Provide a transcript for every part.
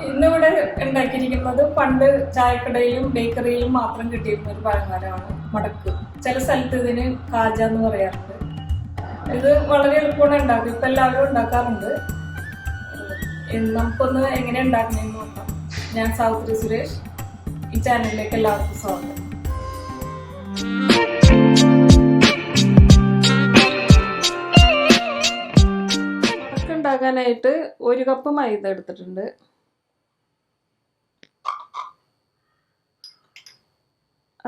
ഇന്നിവിടെ ഉണ്ടാക്കിയിരിക്കുന്നത് പണ്ട് ചായക്കടയിലും ബേക്കറിയിലും മാത്രം കിട്ടിയിരുന്ന ഒരു പലഹാരമാണ് മടക്ക്. ചില സ്ഥലത്ത് ഇതിന് കാജ എന്ന് പറയാറുണ്ട്. ഇത് വളരെ എളുപ്പമാണ് ഉണ്ടാക്കുക. ഇപ്പം എല്ലാവരും ഉണ്ടാക്കാറുണ്ട്. നമുക്കൊന്ന് എങ്ങനെ ഉണ്ടാക്കണമെന്ന് നോക്കാം. ഞാൻ സാവിത്രി സുരേഷ്. ഈ ചാനലിലേക്ക് എല്ലാവർക്കും സ്വാഗതം. മടക്ക് ഉണ്ടാക്കാനായിട്ട് 1 കപ്പ് മൈദ എടുത്തിട്ടുണ്ട്.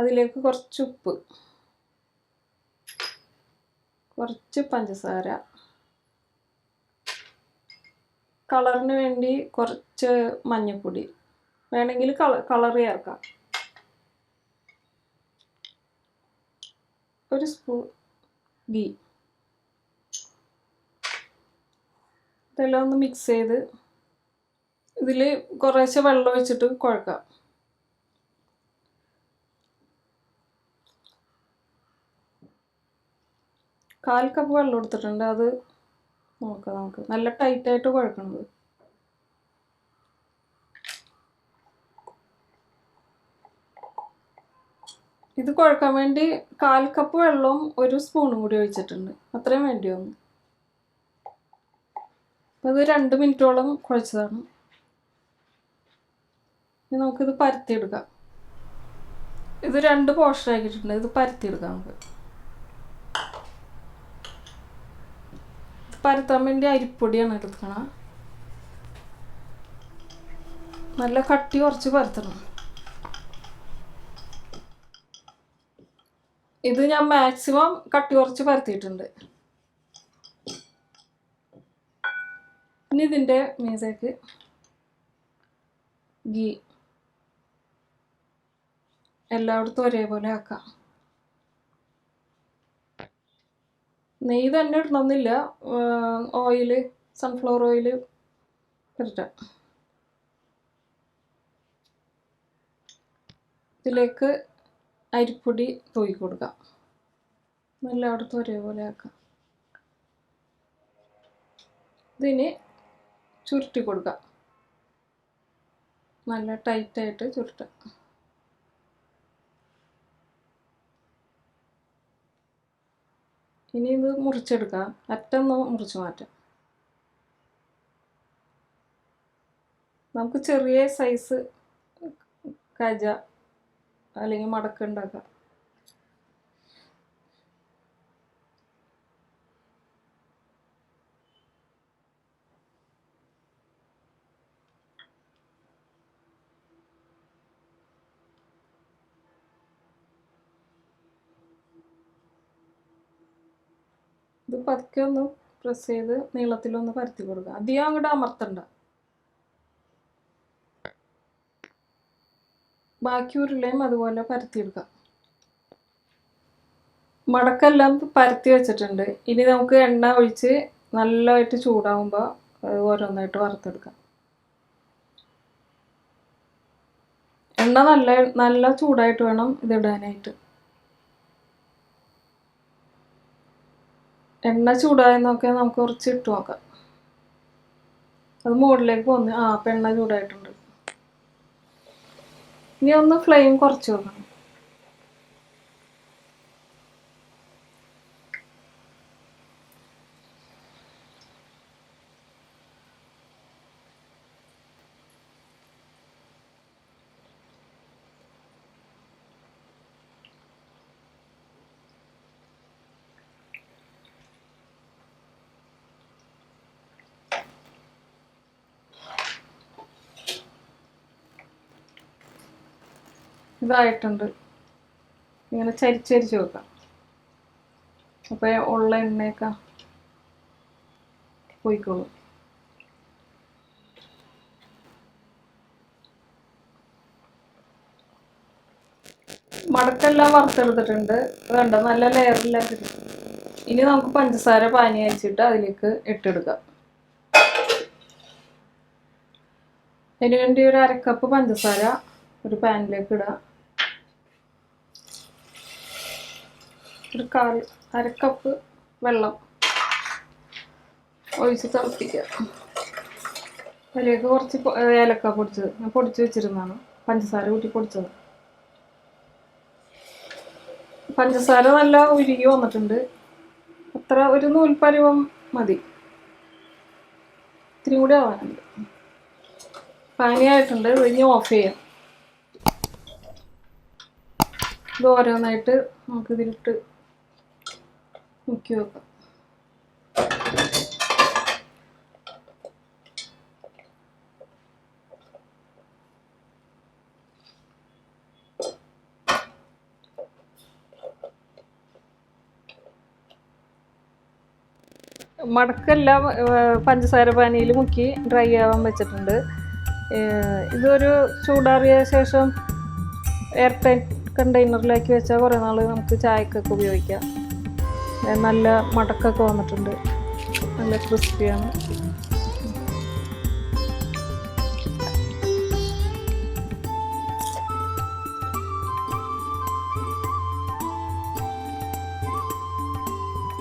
അതിലേക്ക് കുറച്ച് ഉപ്പ്, കുറച്ച് പഞ്ചസാര, കളറിന് വേണ്ടി കുറച്ച് മഞ്ഞൾപ്പൊടി, വേണമെങ്കിൽ കളർ ചേർക്കാം, 1 സ്പൂൺ ഗീ. ഇതെല്ലാം ഒന്ന് മിക്സ് ചെയ്ത് ഇതിൽ കുറേശ്ശെ വെള്ളം ഒഴിച്ചിട്ട് കുഴക്കാം. കാൽ കപ്പ് വെള്ളം എടുത്തിട്ടുണ്ട്. അത് നമുക്ക് നല്ല ടൈറ്റായിട്ട് കുഴക്കണത്. ഇത് കുഴക്കാൻ വേണ്ടി 1/4 കപ്പ് വെള്ളവും 1 സ്പൂണും കൂടി ഒഴിച്ചിട്ടുണ്ട്. അത്രയും വേണ്ടി വന്നു. അപ്പോൾ ഇത് 2 മിനിറ്റോളം കുഴച്ചതാണ്. ഇനി നമുക്കിത് പരത്തിയെടുക്കാം. ഇത് 2 പോർഷൻ ആക്കിയിട്ടുണ്ട്. ഇത് പരത്തിയെടുക്കാം നമുക്ക്. പരത്താൻ വേണ്ടി അരിപ്പൊടിയാണ് എടുക്കണം. നല്ല കട്ടി കുറച്ച് പരത്തണം. ഇത് ഞാൻ മാക്സിമം കട്ടി കുറച്ച് പരത്തിയിട്ടുണ്ട്. ഇനി ഇതിൻ്റെ മീതേക്ക് ഗീ എല്ലായിടത്തും ഒരേപോലെ ആക്കാം. നെയ്യ് തന്നെ ഇടണമെന്നില്ല, ഓയിൽ, സൺഫ്ലവർ ഓയിൽ ഇട്ടാം. ഇതിലേക്ക് അരിപ്പൊടി തൂക്കി കൊടുക്കാം. എല്ലായിടത്തും ഒരേപോലെ ആക്കാം. ഇതിന് ചുരുട്ടി കൊടുക്കാം. നല്ല ടൈറ്റായിട്ട് ചുരുട്ടാം. ഇനി ഇത് മുറിച്ചെടുക്കാം. അറ്റൊന്ന് മുറിച്ച് മാറ്റാം. നമുക്ക് ചെറിയ സൈസ് കജ അല്ലെങ്കിൽ മടക്ക് ഉണ്ടാക്കാം. ഇത് പതുക്കെ ഒന്ന് പ്രസ് ചെയ്ത് നീളത്തിലൊന്ന് പരത്തി കൊടുക്കുക. അധികം അങ്ങോട്ട് അമർത്തണ്ട. ബാക്കി ഉരുളയും അതുപോലെ പരത്തിയെടുക്കാം. മടക്കെല്ലാം പരത്തി വെച്ചിട്ടുണ്ട്. ഇനി നമുക്ക് എണ്ണ ഒഴിച്ച് നല്ലതായിട്ട് ചൂടാകുമ്പോൾ ഓരോന്നായിട്ട് വറുത്തെടുക്കാം. എണ്ണ നല്ല ചൂടായിട്ട് വേണം ഇതിടാനായിട്ട്. എണ്ണ ചൂടായെന്നൊക്കെ നമുക്ക് കുറച്ച് ഇട്ട് നോക്കാം. അത് മുകളിലേക്ക് പോന്ന് അപ്പം എണ്ണ ചൂടായിട്ടുണ്ട്. ഇനി ഒന്ന് ഫ്ലെയിം കുറച്ച് വെക്കണം. ഇതായിട്ടുണ്ട്. ഇങ്ങനെ ചരിച്ചരിച്ച് വെക്കാം. അപ്പോൾ ഉള്ള എണ്ണയൊക്കെ പോയിക്കോളും. മടക്കെല്ലാം വറുത്തെടുത്തിട്ടുണ്ട്. വേണ്ട നല്ല ലെയറിലാക്കി. ഇനി നമുക്ക് പഞ്ചസാര പാനി അയച്ചിട്ട് അതിലേക്ക് ഇട്ടെടുക്കാം. അതിന് വേണ്ടി 1/2 കപ്പ് പഞ്ചസാര ഒരു പാനിലേക്ക് ഇടാം. 1/4 കപ്പ് വെള്ളം ഒഴിച്ച് തിളപ്പിക്കുക. അതിലേക്ക് കുറച്ച് ഏലക്ക പൊടിച്ചത് ഞാൻ പൊടിച്ച് വെച്ചിരുന്നതാണ്. പഞ്ചസാര കൂട്ടി പൊടിച്ചത്. പഞ്ചസാര നല്ല ഉരുകി വന്നിട്ടുണ്ട്. അത്ര ഒരു നൂൽപ്പരുവം മതി. ഇത്തിരി കൂടി ആവാനുണ്ട്. പാനിയായിട്ടുണ്ട്. ഇനി ഓഫ് ചെയ്യാം. ഇത് ഓരോന്നായിട്ട് നമുക്ക് ഇതിലിട്ട് മുക്കി വെക്കാം. മടക്കെല്ലാം പഞ്ചസാര പാനിയിൽ മുക്കി ഡ്രൈ ആവാൻ വെച്ചിട്ടുണ്ട്. ഇതൊരു ചൂടാറിയ ശേഷം എയർ ടൈറ്റ് കണ്ടെയ്നറിലേക്ക് വെച്ചാൽ കുറേ നാൾ നമുക്ക് ചായക്കൊക്കെ ഉപയോഗിക്കാം. നല്ല മടക്കൊക്കെ വന്നിട്ടുണ്ട്. നല്ല ക്രിസ്പിയാണ്.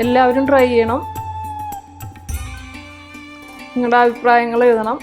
എല്ലാവരും ട്രൈ ചെയ്യണം. നിങ്ങളുടെ അഭിപ്രായങ്ങൾ എഴുതണം.